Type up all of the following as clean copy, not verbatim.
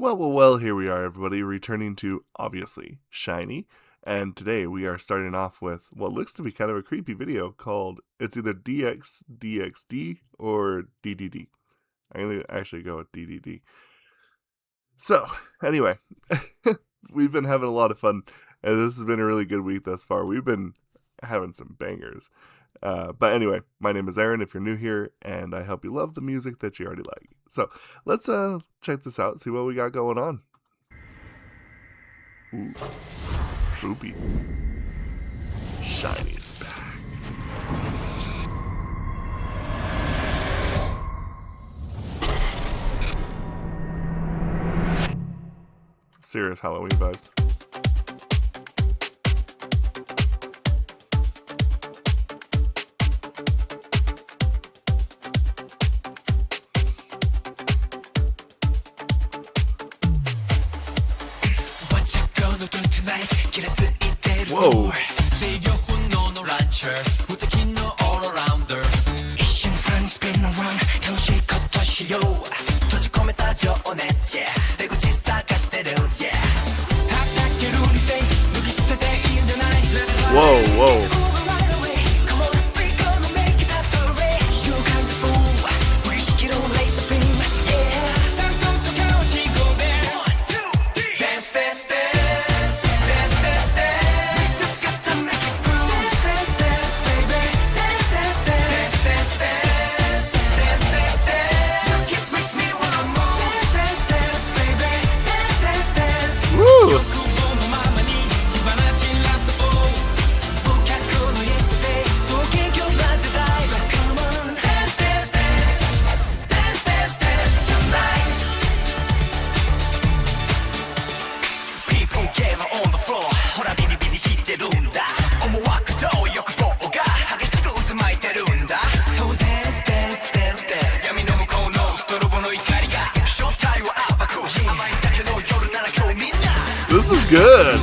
Well, here we are, everybody, returning to, obviously, SHINee. And today we are starting off with what looks to be kind of a creepy video called, it's either DXDXD or DDD. I'm going to actually go with DDD. So, anyway, we've been having a lot of fun, and this has been a really good week thus far. We've been having some bangers. But anyway, my name is Aaron if you're new here, and I hope you love the music that you already like. So let's check this out, see what we got going on. Ooh, spoopy. SHINee is back. Serious Halloween vibes. Whoa. Whoa, whoa. This is good.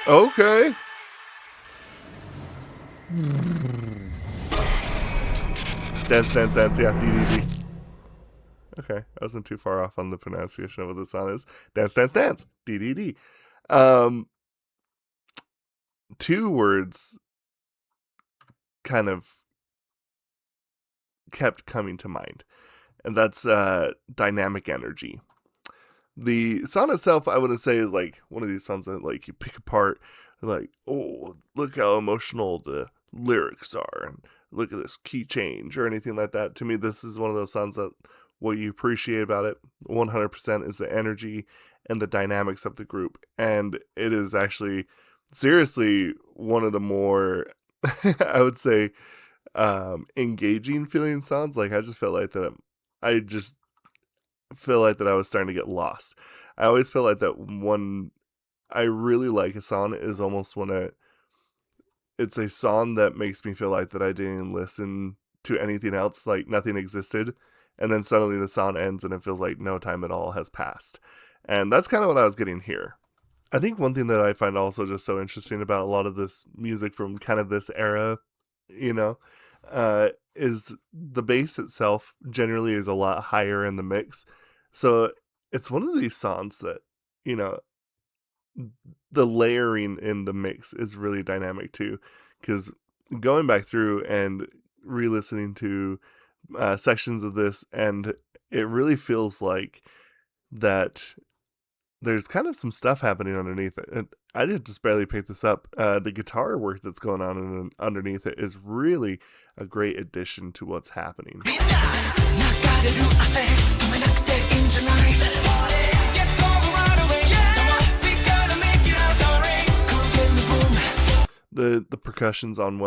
Okay. Dance, dance, dance, yeah, DDD. Okay, I wasn't too far off on the pronunciation of what the song is. Dance, dance, dance, DDD. Two words kind of kept coming to mind, and that's dynamic energy. The song itself, I wouldn't say is like one of these songs that like you pick apart, like, oh, look how emotional the lyrics are, and look at this key change or anything like that. To me, this is one of those songs that what you appreciate about it 100% is the energy and the dynamics of the group, and it is actually seriously one of the more I would say engaging feeling songs. Like I just felt like that I just feel like that I was starting to get lost. I always feel like that when I really like a song is almost when it's a song that makes me feel like that I didn't listen to anything else, like nothing existed, and then suddenly the song ends and it feels like no time at all has passed. And that's kind of what I was getting here. I think one thing that I find also just so interesting about a lot of this music from kind of this era, you know, is the bass itself generally is a lot higher in the mix. So it's one of these songs that, you know, the layering in the mix is really dynamic too. Because going back through and re-listening to sections of this, and it really feels like that there's kind of some stuff happening underneath it. And I did just barely pick this up. The guitar work that's going on underneath it is really a great addition to what's happening. The percussions on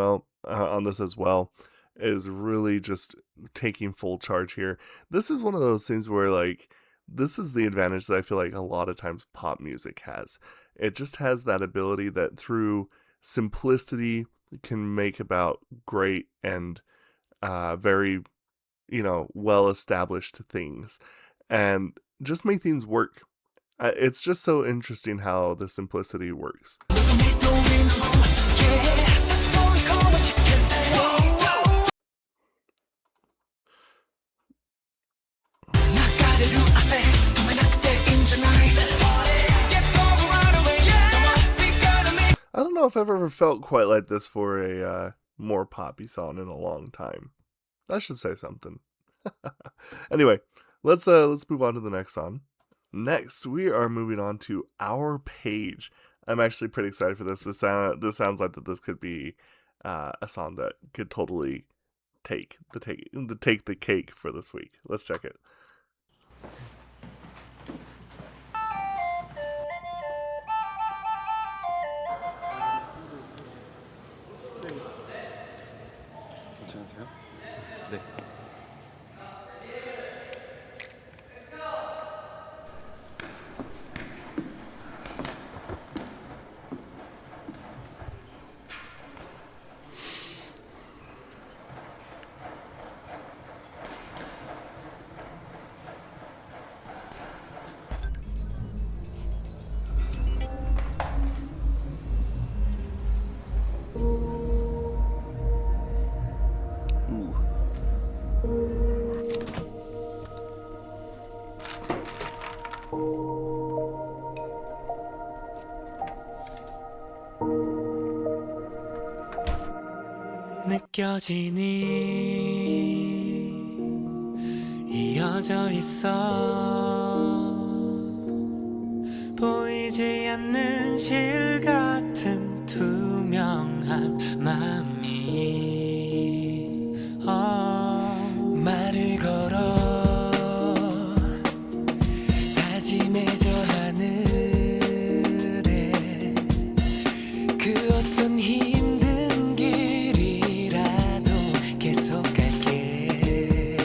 this as well is really just taking full charge here. This is one of those things where like this is the advantage that I feel like a lot of times pop music has. It just has that ability that through simplicity can make about great and very, you know, well established things and just make things work. It's just so interesting how the simplicity works. I don't know if I've ever felt quite like this for a more poppy song in a long time. That should say something. Anyway, let's move on to the next song. Next, we are moving on to Our Page. I'm actually pretty excited for this. This sounds like that this could be a song that could totally take the cake for this week. Let's check it. 괜찮으세요? 네. 느껴지니 이어져 있어 보이지 않는 실 같은 투명한 마음이 말을 걸어 다짐해져 하늘에 그 어떤 힘든 길이라도 계속 갈게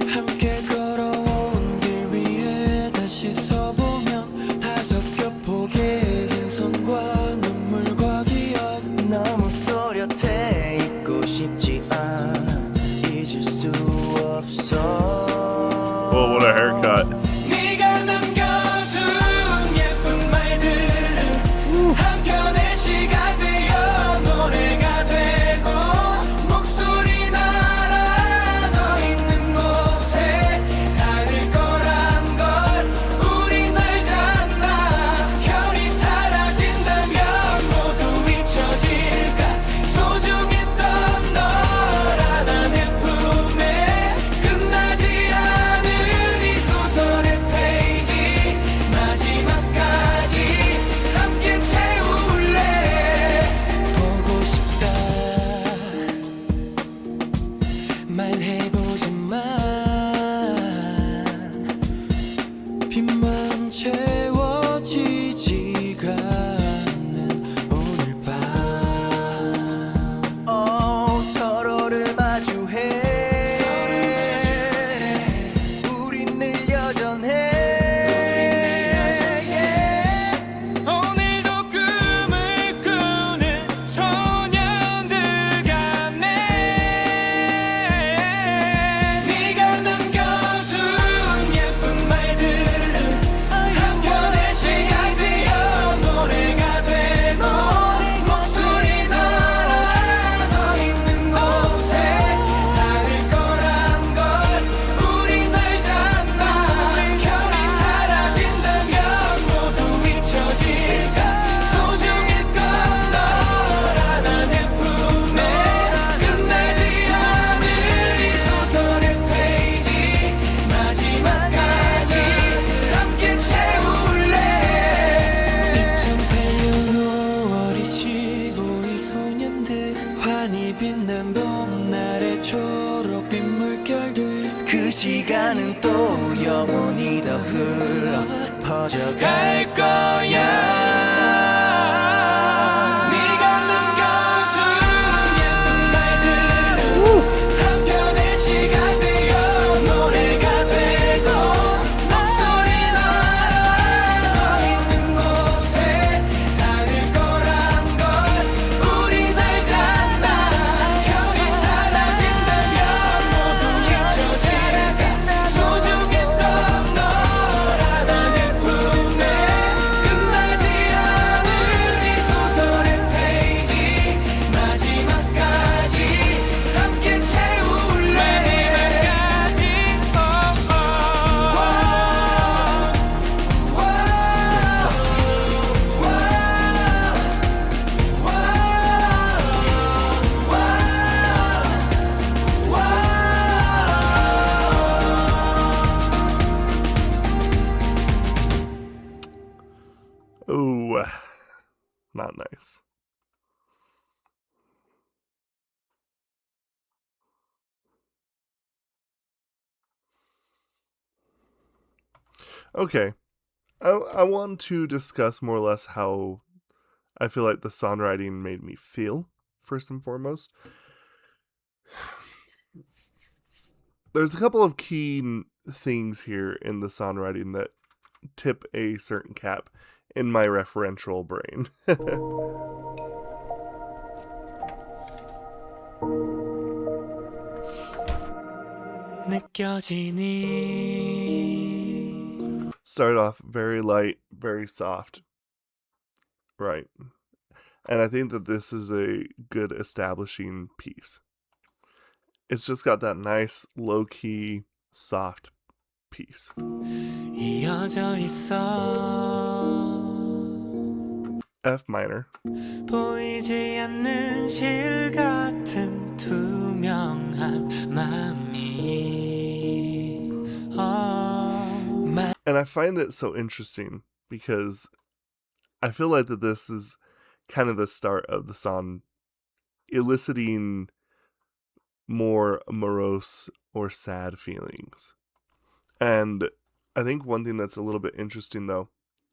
함께 걸어온 길 위에 다시 서보면 다 섞여 포개진 손과 눈물과 기억 너무 또렷해 잊고 싶지 않아 잊을 수 없어 Whoa, what a haircut. 네가 남겨둔 예쁜 말들은 한편의 시가 되어 노래가 되고 목소리 날아 너 있는 곳에 닿을 거란 걸 우린 알잖아 별이 사라진다면 모두 잊혀질까 소중했던 너란 내 품에 끝나지 않은 이 소설의 페이지 마지막까지 함께 채울래 보고 싶다 말해보지만 빈만 채워지지가 않는 오늘 밤 서로를 마주해 시간은 또 영원히 더 흘러 퍼져갈 거야 네가 남겨둔 예쁜 말들은 한편의 시가 되어 노래가 되고 목소리는 너 있는 곳에 닿을 거란 걸 우린 알잖아 별이 사라진다면 모두 잊혀지는 소중했던 너라는 내 품에 끝나지 않은 이 소설의 페이지 마지막까지 함께 채울래 Ooh, not nice. Okay, I want to discuss more or less how I feel like the songwriting made me feel, first and foremost. There's a couple of key things here in the songwriting that tip a certain cap in my referential brain. 느껴지니 Start off very light, very soft. Right. And I think that this is a good establishing piece. It's just got that nice, low-key, soft piece. 이어져 있어 F minor. 보이지 않는 실 같은 투명한 마음이 And I find it so interesting because I feel like that this is kind of the start of the song eliciting more morose or sad feelings. And I think one thing that's a little bit interesting though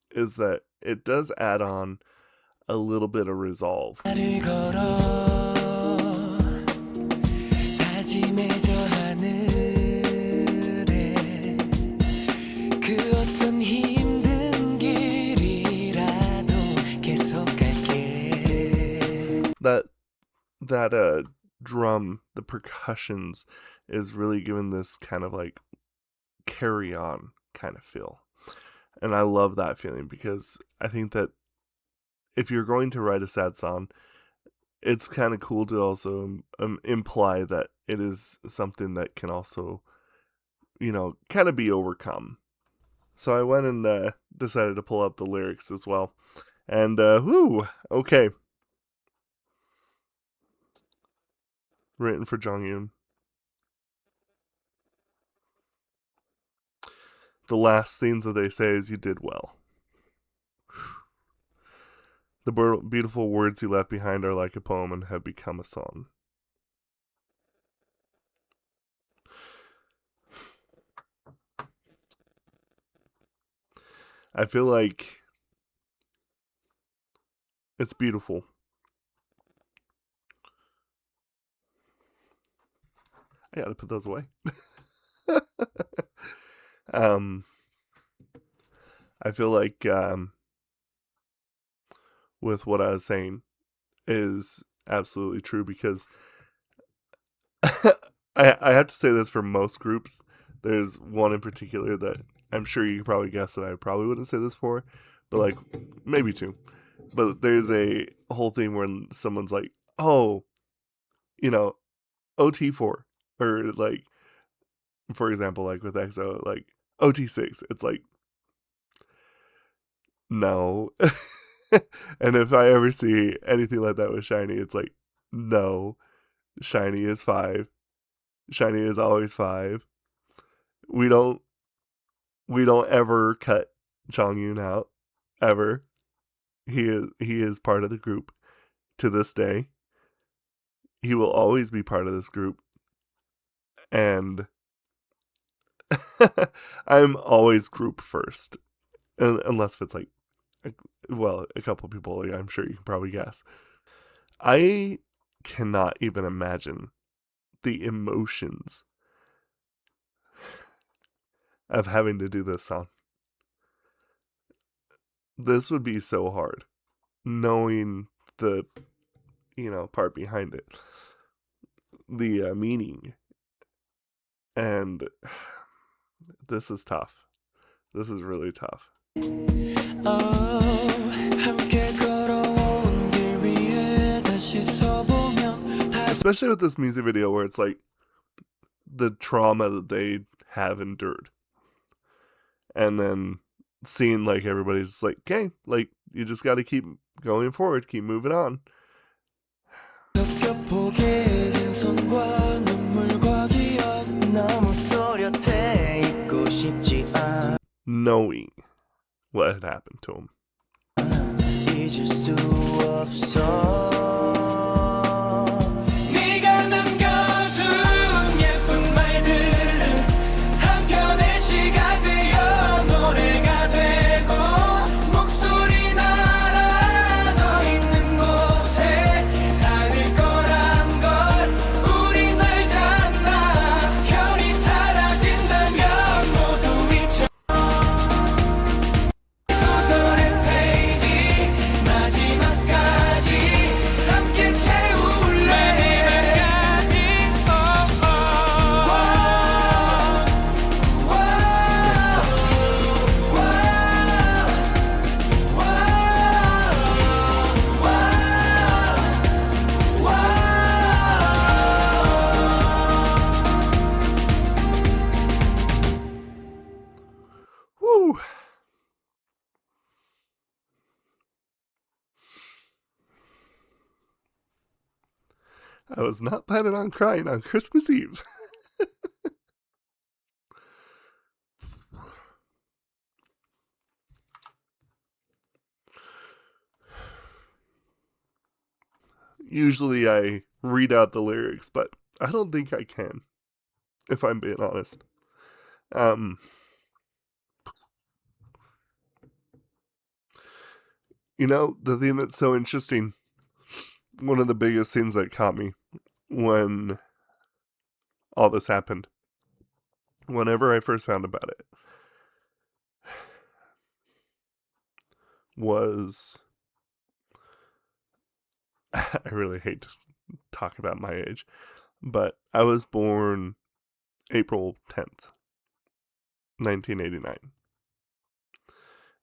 is that it does add on a little bit of resolve. 나를 걸어 다짐해져 하늘에 그 어떤 힘든 길이라도 계속 갈게 That drum, the percussions is really giving this kind of like carry on kind of feel. And I love that feeling because I think that if you're going to write a sad song, it's kind of cool to also imply that it is something that can also, kind of be overcome. So I went and decided to pull up the lyrics as well. And, okay. Written for Jong Yun. The last things that they say is you did well. The beautiful words you left behind are like a poem and have become a song. I feel like it's beautiful. I gotta put those away. I feel like with what I was saying is absolutely true because I have to say this for most groups. There's one in particular that I'm sure you can probably guess that I probably wouldn't say this for, but like maybe two. But there's a whole thing where someone's like, oh, OT4, or like, for example, like with EXO, like OT6. It's like, no. And if I ever see anything like that with SHINee, it's like, no, SHINee is 5. SHINee is always 5. We don't ever cut Jong Yun out, ever. He is part of the group to this day. He will always be part of this group. And I'm always group first, unless if it's like, a couple people. I'm sure you can probably guess. I cannot even imagine the emotions of having to do this song. This would be so hard, knowing the, part behind it, the meaning, and this is tough. This is really tough. Especially with this music video where it's like the trauma that they have endured. And then seeing like everybody's just like, okay, like you just got to keep going forward, keep moving on. Knowing what had happened to him. I was not planning on crying on Christmas Eve. Usually I read out the lyrics, but I don't think I can, if I'm being honest. The thing that's so interesting, one of the biggest things that caught me when all this happened, whenever I first found about it, was, I really hate to talk about my age, but I was born April 10th, 1989.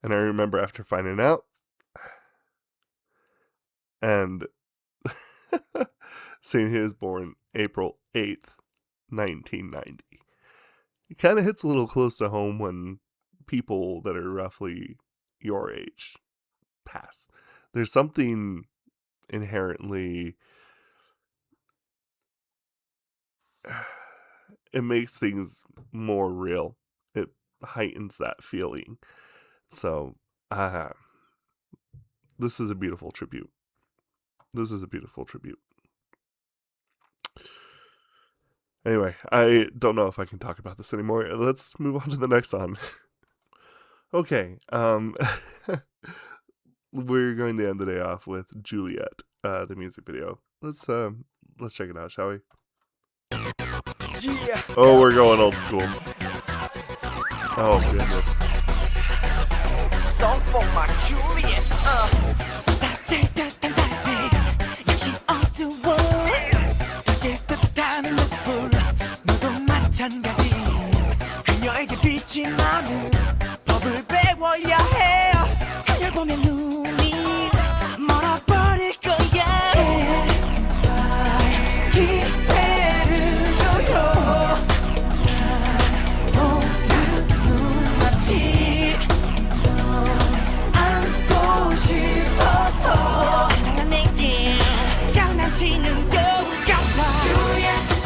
And I remember after finding out, and seeing he was born April 8th, 1990. It kind of hits a little close to home when people that are roughly your age pass. There's something inherently, it makes things more real. It heightens that feeling. So, this is a beautiful tribute. Anyway, I don't know if I can talk about this anymore. Let's move on to the next song. Okay, we're going to end the day off with Juliette, the music video. Let's check it out, shall we? Yeah. Oh, we're going old school. Oh goodness. Song for my Juliette. 마찬가지 그녀에게 빛이 나는 법을 배워야 해 그녀를 보면 눈이 멀어버릴 거야 제발 기회를 줘요 오늘 눈마치 너 안고 싶어서 달라 내게 장난치는 것 같아 Juliette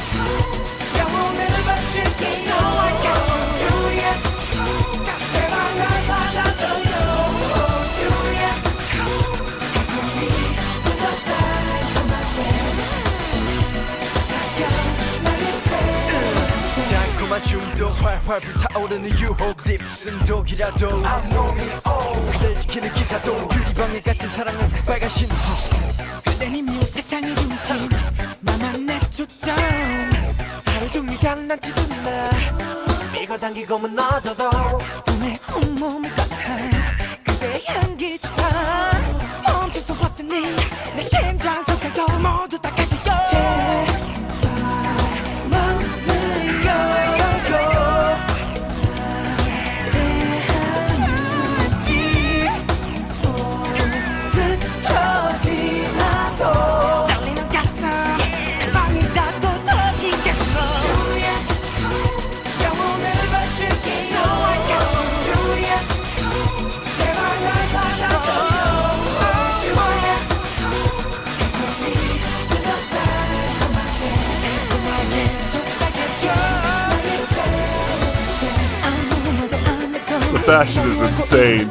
So I got you, Juliette. 제발 날 받아줘요. 조그만 춤도 활활 불타오르는 유혹 립슨 독이라도 I'm on it all 그댈 지키는 기사도 유리방에 갇힌 사랑은 빨간 신호 그댄 이미 세상의 중심 나만 내 초점 하루 종일 장난치던 나 밀고 당기고 무너져도 꿈에 온몸을 꽉찬 그대의 향기조차 멈출 수 없으니 내 심장 속에도 모두 다 가지고 The fashion is insane.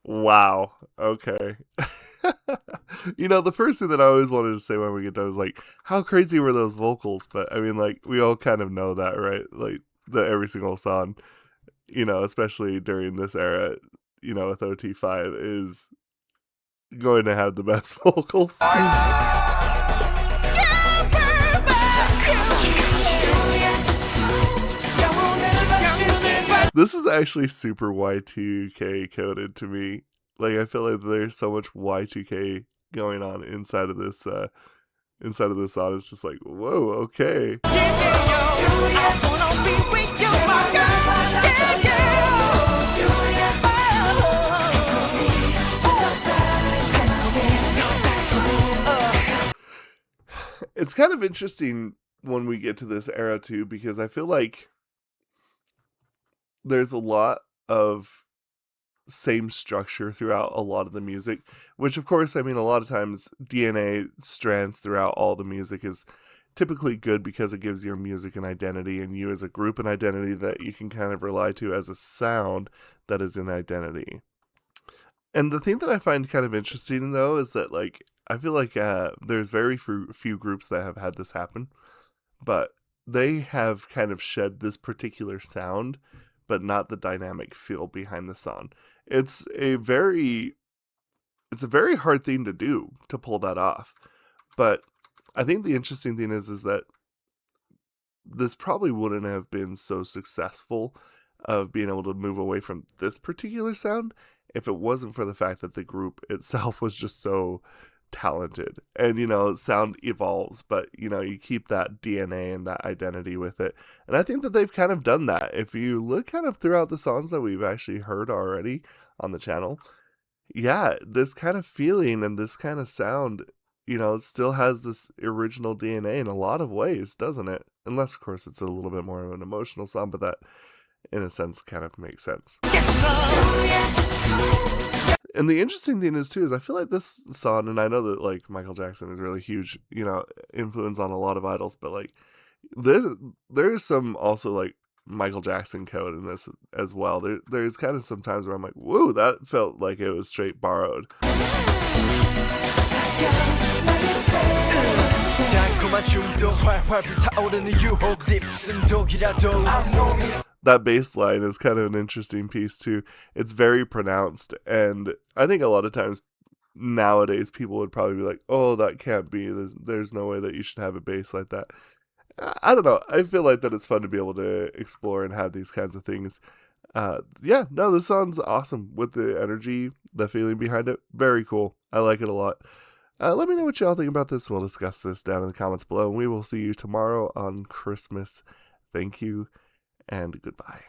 Wow. Okay. You know, the first thing that I always wanted to say when we get done is like, how crazy were those vocals? But I mean, like, we all kind of know that, right? Like, that every single song, you know, especially during this era, you know, with OT5 is going to have the best vocals. This is actually super Y2K coded to me. Like, I feel like there's so much Y2K going on inside of this song. It's just like, whoa, okay. It's kind of interesting when we get to this era too, because I feel like there's a lot of same structure throughout a lot of the music, which of course, I mean, a lot of times DNA strands throughout all the music is typically good because it gives your music an identity and you as a group an identity that you can kind of rely to as a sound that is an identity. And the thing that I find kind of interesting though is that, like, I feel like there's very few groups that have had this happen, but they have kind of shed this particular sound but not the dynamic feel behind the song. It's a very hard thing to do, to pull that off. But I think the interesting thing is that this probably wouldn't have been so successful of being able to move away from this particular sound if it wasn't for the fact that the group itself was just so talented. And, you know, sound evolves, but, you know, you keep that DNA and that identity with it. And I think that they've kind of done that. If you look kind of throughout the songs that we've actually heard already on the channel, yeah, this kind of feeling and this kind of sound, you know, it still has this original DNA in a lot of ways, doesn't it? Unless, of course, it's a little bit more of an emotional song, but that, in a sense, kind of makes sense. And the interesting thing is, too, is I feel like this song, and I know that, like, Michael Jackson is really huge, you know, influence on a lot of idols, but, like, there's some also, like, Michael Jackson code in this as well. There's kind of some times where I'm like, whoa, that felt like it was straight borrowed. 달콤한 춤도 활활 불타오르는 유혹 lips 독이라도 I'm lonely. That bass line is kind of an interesting piece too. It's very pronounced, and I think a lot of times nowadays people would probably be like, "Oh, that can't be. There's no way that you should have a bass like that." I don't know. I feel like that it's fun to be able to explore and have these kinds of things. Yeah, no, this song's awesome with the energy, the feeling behind it. Very cool. I like it a lot. Let me know what y'all think about this. We'll discuss this down in the comments below, and we will see you tomorrow on Christmas. Thank you, and goodbye.